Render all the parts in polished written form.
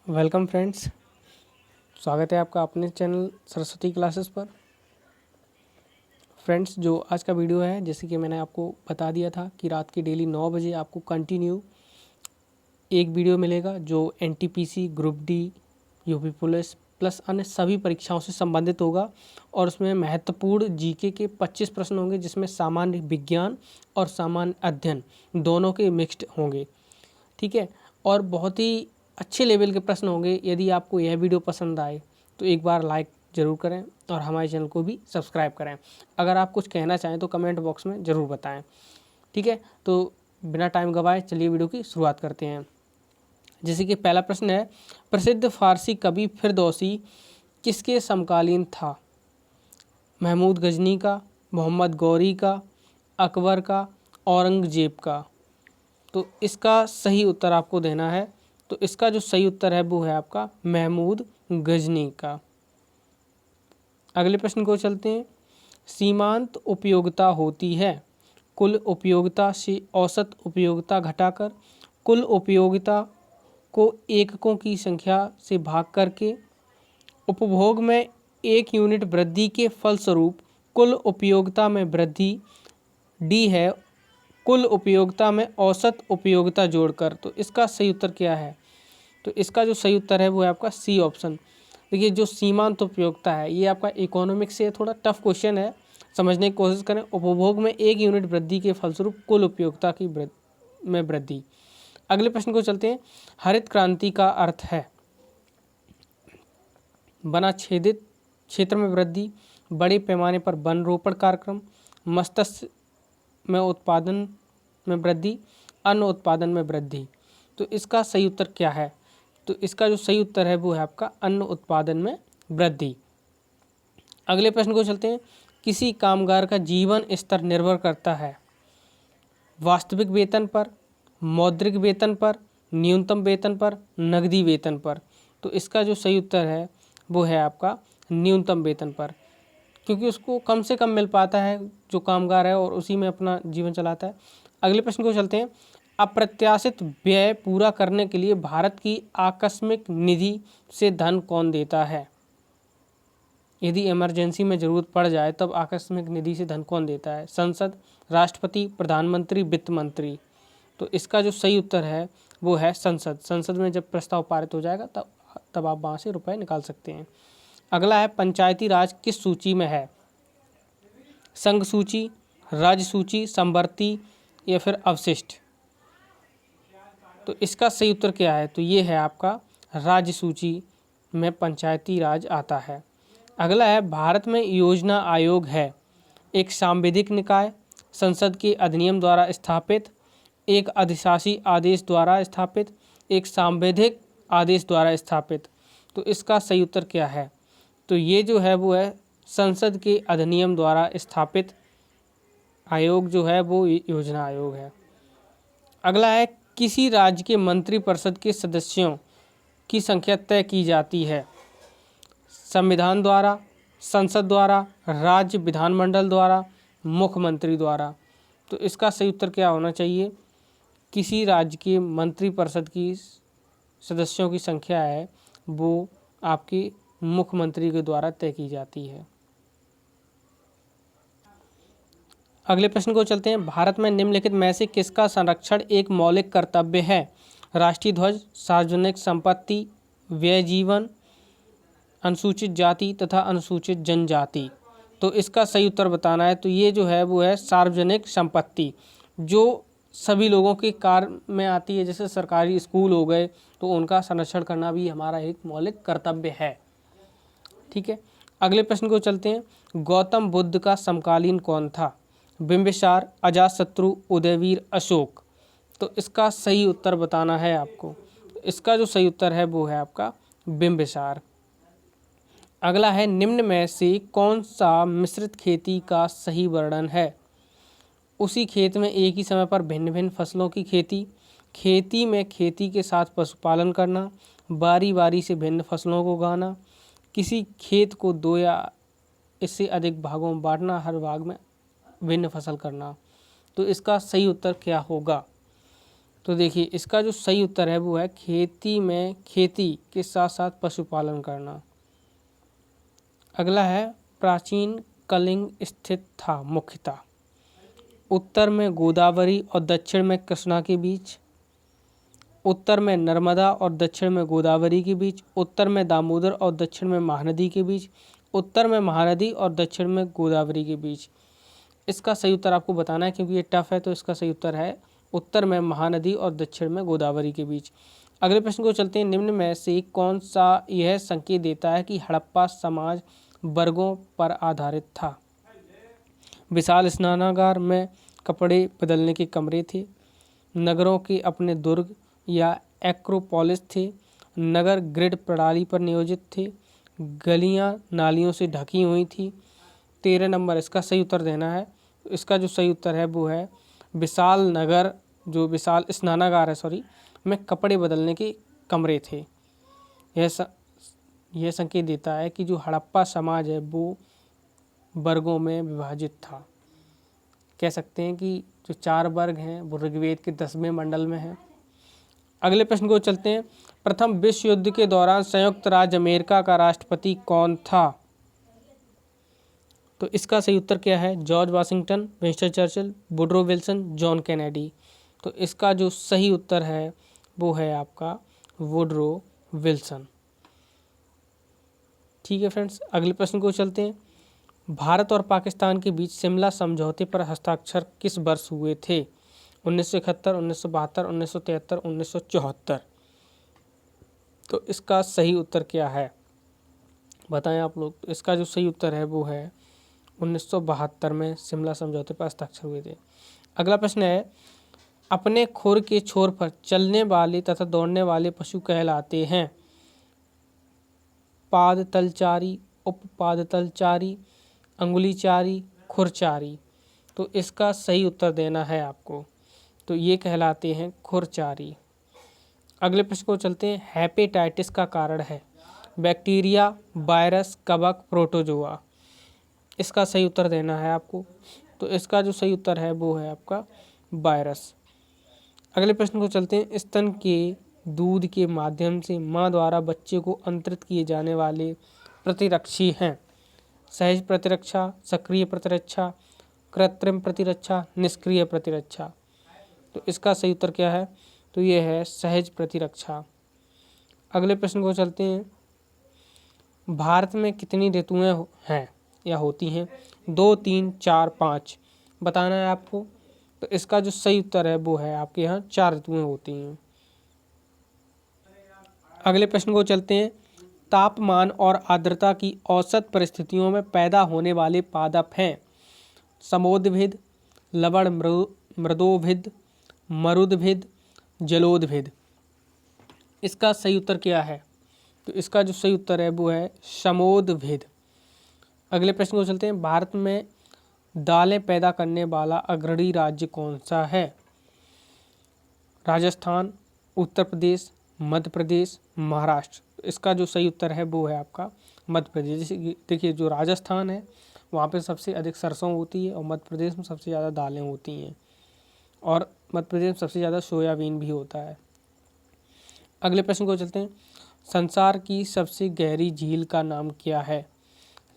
Welcome friends, स्वागत है आपका अपने चैनल सरस्वती क्लासेस पर। फ्रेंड्स, जो आज का वीडियो है, जैसे कि मैंने आपको बता दिया था कि रात के डेली 9 बजे आपको कंटिन्यू एक वीडियो मिलेगा जो NTPC, group D, UP police plus अन्य सभी परीक्षाओं से संबंधित होगा। और उसमें महत्वपूर्ण जीके के 25 प्रश्न होंगे, जिसमें सामान्य विज्ञान और सामान्य अध्ययन दोनों के मिक्स्ड होंगे। ठीक है, और बहुत ही अच्छे लेवल के प्रश्न होंगे। यदि आपको यह वीडियो पसंद आए तो एक बार लाइक ज़रूर करें और हमारे चैनल को भी सब्सक्राइब करें। अगर आप कुछ कहना चाहें तो कमेंट बॉक्स में ज़रूर बताएं। ठीक है, तो बिना टाइम गवाए चलिए वीडियो की शुरुआत करते हैं। जैसे कि पहला प्रश्न है, प्रसिद्ध फारसी कवि फिरदौसी किसके समकालीन था? महमूद गजनी का, मोहम्मद गौरी का, अकबर का, औरंगजेब का? तो इसका सही उत्तर आपको देना है। तो इसका जो सही उत्तर है वो है आपका महमूद गजनी का। अगले प्रश्न को चलते हैं। सीमांत उपयोगिता होती है कुल उपयोगिता से औसत उपयोगिता घटाकर, कुल उपयोगिता को एककों की संख्या से भाग करके, उपभोग में 1 यूनिट वृद्धि के फलस्वरूप कुल उपयोगिता में वृद्धि। डी है कुल उपयोगिता में औसत उपयोगिता जोड़कर। तो इसका सही उत्तर क्या है? तो इसका जो सही उत्तर है वो है आपका सी ऑप्शन। देखिए, जो सीमांत उपयोगिता है ये आपका इकोनॉमिक्स से थोड़ा टफ क्वेश्चन है, समझने की कोशिश करें। उपभोग में 1 यूनिट वृद्धि के फलस्वरूप कुल उपयोगिता की में वृद्धि। अगले प्रश्न को चलते हैं। हरित क्रांति का अर्थ है वनाच्छेदित क्षेत्र में वृद्धि, बड़े पैमाने पर वन रोपण कार्यक्रम, मत्स्य में उत्पादन में वृद्धि, अन्न उत्पादन में वृद्धि। तो इसका सही उत्तर क्या है? तो इसका जो सही उत्तर है वो है आपका अन्न उत्पादन में वृद्धि। अगले प्रश्न को चलते हैं। किसी कामगार का जीवन स्तर निर्भर करता है वास्तविक वेतन पर, मौद्रिक वेतन पर, न्यूनतम वेतन पर, नकदी वेतन पर? तो इसका जो सही उत्तर है वो है आपका न्यूनतम वेतन पर, क्योंकि उसको कम से कम मिल पाता है जो कामगार है और उसी में अपना जीवन चलाता है। अगले प्रश्न को चलते हैं। अप्रत्याशित व्यय पूरा करने के लिए भारत की आकस्मिक निधि से धन कौन देता है? यदि इमरजेंसी में ज़रूरत पड़ जाए तब आकस्मिक निधि से धन कौन देता है? संसद, राष्ट्रपति, प्रधानमंत्री, वित्त मंत्री? तो इसका जो सही उत्तर है वो है संसद। संसद में जब प्रस्ताव पारित हो जाएगा तब आप वहाँ से रुपए निकाल सकते हैं। अगला है, पंचायती राज किस सूची में है? संघ सूची, राज्य सूची, समवर्ती या फिर अवशिष्ट? तो इसका सही उत्तर क्या है? तो ये है आपका राज्य सूची में पंचायती राज आता है। अगला है, भारत में योजना आयोग है एक सांविधिक निकाय, संसद के अधिनियम द्वारा स्थापित, एक अधिशासी आदेश द्वारा स्थापित, एक सांविधिक आदेश द्वारा स्थापित? तो इसका सही उत्तर क्या है? तो ये जो है वो है संसद के अधिनियम द्वारा स्थापित आयोग जो है वो योजना आयोग है। अगला है, किसी राज्य के मंत्रिपरिषद के सदस्यों की संख्या तय की जाती है संविधान द्वारा, संसद द्वारा, राज्य विधानमंडल द्वारा, मुख्यमंत्री द्वारा? तो इसका सही उत्तर क्या होना चाहिए? किसी राज्य के मंत्रिपरिषद की सदस्यों की संख्या है वो आपकी मुख्यमंत्री के द्वारा तय की जाती है। अगले प्रश्न को चलते हैं। भारत में निम्नलिखित में से किसका संरक्षण एक मौलिक कर्तव्य है? राष्ट्रीय ध्वज, सार्वजनिक संपत्ति, व्यय जीवन, अनुसूचित जाति तथा अनुसूचित जनजाति? तो इसका सही उत्तर बताना है। तो ये जो है वो है सार्वजनिक संपत्ति, जो सभी लोगों के कार्य में आती है। जैसे सरकारी स्कूल हो गए तो उनका संरक्षण करना भी हमारा एक मौलिक कर्तव्य है। ठीक है, अगले प्रश्न को चलते हैं। गौतम बुद्ध का समकालीन कौन था? बिंबिसार, अजातशत्रु, उदयवीर, अशोक? तो इसका सही उत्तर बताना है आपको। इसका जो सही उत्तर है वो है आपका बिंबिसार। अगला है, निम्न में से कौन सा मिश्रित खेती का सही वर्णन है? उसी खेत में एक ही समय पर भिन्न भिन्न फसलों की खेती, खेती में खेती के साथ पशुपालन करना, बारी बारी से भिन्न फसलों को उगाना, किसी खेत को 2 या इससे अधिक भागों में बांटना, हर भाग में भिन्न फसल करना? तो इसका सही उत्तर क्या होगा? तो देखिए इसका जो सही उत्तर है वो है खेती के साथ साथ पशुपालन करना। अगला है प्राचीन कलिंग स्थित था मुख्यतः उत्तर में गोदावरी और दक्षिण में कृष्णा के बीच, उत्तर में नर्मदा और दक्षिण में गोदावरी के बीच, उत्तर में दामोदर और दक्षिण में महानदी के बीच, उत्तर में महानदी और दक्षिण में गोदावरी के बीच। इसका सही उत्तर आपको बताना है क्योंकि ये टफ है, तो इसका सही उत्तर है उत्तर में महानदी और दक्षिण में गोदावरी के बीच। अगले प्रश्न को चलते हैं। निम्न में से कौन सा यह संकेत देता है कि हड़प्पा समाज वर्गों पर आधारित था? विशाल स्नानागार में कपड़े बदलने के कमरे थे, नगरों के अपने दुर्ग या एक्रोपोलिस थे, नगर ग्रिड प्रणाली पर नियोजित थे, गलियां नालियों से ढकी हुई थी। 13 नंबर इसका सही उत्तर देना है। इसका जो सही उत्तर है वो है विशाल स्नानागार है में कपड़े बदलने के कमरे थे। यह संकेत देता है कि जो हड़प्पा समाज है वो वर्गों में विभाजित था। कह सकते हैं कि जो 4 वर्ग हैं वो ऋग्वेद के 10वें मंडल में हैं। अगले प्रश्न को चलते हैं। प्रथम विश्व युद्ध के दौरान संयुक्त राज्य अमेरिका का राष्ट्रपति कौन था? तो इसका सही उत्तर क्या है? George Washington, Winston Churchill, Woodrow Wilson, John Kennedy. तो इसका जो सही उत्तर है वो है आपका वुडरो विल्सन। ठीक है फ्रेंड्स, अगले प्रश्न को चलते हैं। भारत और पाकिस्तान के बीच शिमला समझौते पर हस्ताक्षर किस वर्ष हुए थे? 1971, 1972, 1973, 1974। तो इसका सही उत्तर क्या है बताएं आप लोग। तो इसका जो सही उत्तर है वो है 1972 में शिमला समझौते पर हस्ताक्षर हुए थे। अगला प्रश्न है, अपने खुर के छोर पर चलने वाले तथा दौड़ने वाले पशु कहलाते हैं? पादतलचारी, उपपादतलचारी, अंगुलीचारी, खुरचारी। तो इसका सही उत्तर देना है आपको। तो ये कहलाते हैं खुरचारी। अगले प्रश्न को चलते हैं। हेपेटाइटिस का कारण है बैक्टीरिया, वायरस, कवक, प्रोटोजोआ। इसका सही उत्तर देना है आपको। तो इसका जो सही उत्तर है वो है आपका वायरस। अगले प्रश्न को चलते हैं। स्तन के दूध के माध्यम से माँ द्वारा बच्चे को अंतरित किए जाने वाले प्रतिरक्षी हैं? सहज प्रतिरक्षा, सक्रिय प्रतिरक्षा, कृत्रिम प्रतिरक्षा, निष्क्रिय प्रतिरक्षा। तो इसका सही उत्तर क्या है? तो ये है सहज प्रतिरक्षा। अगले प्रश्न को चलते हैं। भारत में कितनी ऋतुएं हैं या होती हैं? 2, 3, 4, 5 बताना है आपको। तो इसका जो सही उत्तर है वो है आपके यहाँ 4 ऋतुएं होती हैं। अगले प्रश्न को चलते हैं। तापमान और आर्द्रता की औसत परिस्थितियों में पैदा होने वाले पादप हैं? समोद्भिद, लवण मृदोभिद, मरुदभिद, जलोदभिद। इसका सही उत्तर क्या है? तो इसका जो सही उत्तर है वो है समोद्भिद। अगले प्रश्न को चलते हैं। भारत में दालें पैदा करने वाला अग्रणी राज्य कौन सा है? राजस्थान, उत्तर प्रदेश, मध्य प्रदेश, महाराष्ट्र। इसका जो सही उत्तर है वो है आपका मध्य प्रदेश। देखिए जो राजस्थान है वहाँ पे सबसे अधिक सरसों होती है और मध्य प्रदेश में सबसे ज़्यादा दालें होती हैं और मध्य प्रदेश में सबसे ज़्यादा सोयाबीन भी होता है। अगले प्रश्न को चलते हैं। संसार की सबसे गहरी झील का नाम क्या है?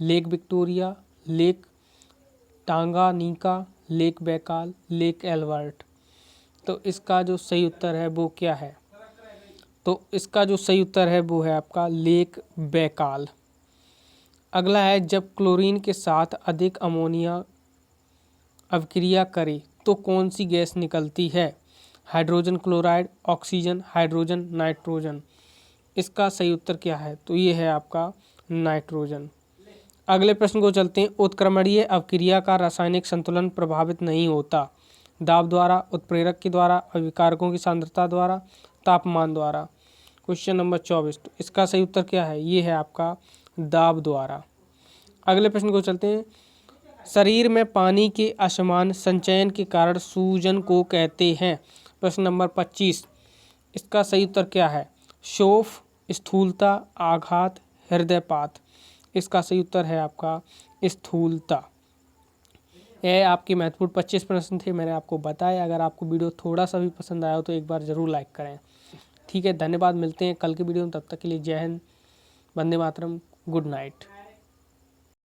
Lake Victoria, lake Tanganyika, lake Baikal, lake Albert. तो इसका जो सही उत्तर है वो क्या है? तो इसका जो सही उत्तर है वो है आपका लेक बैकाल। अगला है, जब क्लोरीन के साथ अधिक अमोनिया अभिक्रिया करे तो कौन सी गैस निकलती है? Hydrogen chloride, oxygen, hydrogen, nitrogen. इसका सही उत्तर क्या है? तो ये है आपका नाइट्रोजन। अगले प्रश्न को चलते हैं। उत्क्रमणीय अभिक्रिया का रासायनिक संतुलन प्रभावित नहीं होता? दाब द्वारा, उत्प्रेरक के द्वारा, अभिकारकों की सांद्रता द्वारा, तापमान द्वारा। Question number 24। तो इसका सही उत्तर क्या है? ये है आपका दाब द्वारा। अगले प्रश्न को चलते हैं। शरीर में पानी के असमान संचयन के कारण सूजन को कहते हैं? प्रश्न नंबर 25। इसका सही उत्तर क्या है? शोफ, स्थूलता, आघात, हृदयपात। इसका सही उत्तर है आपका स्थूलता। यह आपके महत्वपूर्ण 25 प्रश्न थे, मैंने आपको बताया। अगर आपको वीडियो थोड़ा सा भी पसंद आया हो तो एक बार ज़रूर लाइक करें। ठीक है, धन्यवाद। मिलते हैं कल के वीडियो में, तब तक के लिए जय हिंद, वंदे मातरम, गुड नाइट।